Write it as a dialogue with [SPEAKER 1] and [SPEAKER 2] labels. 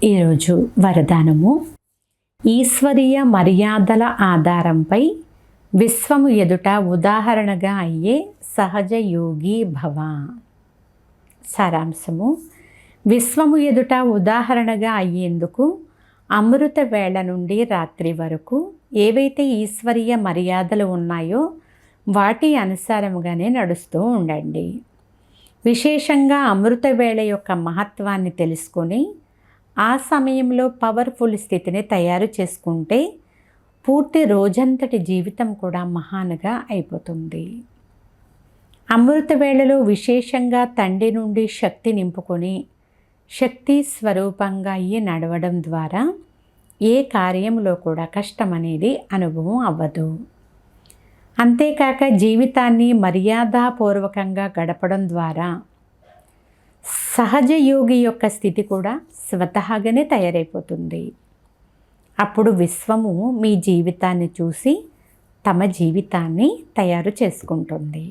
[SPEAKER 1] ఈరోజు వరదానము. ఈశ్వరీయ మర్యాదల ఆధారంపై విశ్వము ఎదుట ఉదాహరణగా అయ్యే సహజ యోగి భవ. సారాంశము: విశ్వము ఎదుట ఉదాహరణగా అయ్యేందుకు అమృత వేళ నుండి రాత్రి వరకు ఏవైతే ఈశ్వరీయ మర్యాదలు ఉన్నాయో వాటి అనుసారముగానే నడుస్తూ ఉండండి. విశేషంగా అమృత వేళ యొక్క మహత్వాన్ని తెలుసుకొని ఆ సమయంలో పవర్ఫుల్ స్థితిని తయారు చేసుకుంటే పూర్తి రోజంతటి జీవితం కూడా మహాన్గా అయిపోతుంది. అమృత వేళలో విశేషంగా తండ్రి నుండి శక్తి నింపుకొని శక్తి స్వరూపంగా అయ్యి నడవడం ద్వారా ఏ కార్యంలో కూడా కష్టం అనేది అనుభవం అవ్వదు. అంతేకాక జీవితాన్ని మర్యాదపూర్వకంగా గడపడం ద్వారా సహజ యోగి యొక్క స్థితి కూడా స్వతహాగానే తయారైపోతుంది. అప్పుడు విశ్వము మీ జీవితాన్ని చూసి తమ జీవితాన్ని తయారు చేసుకుంటుంది.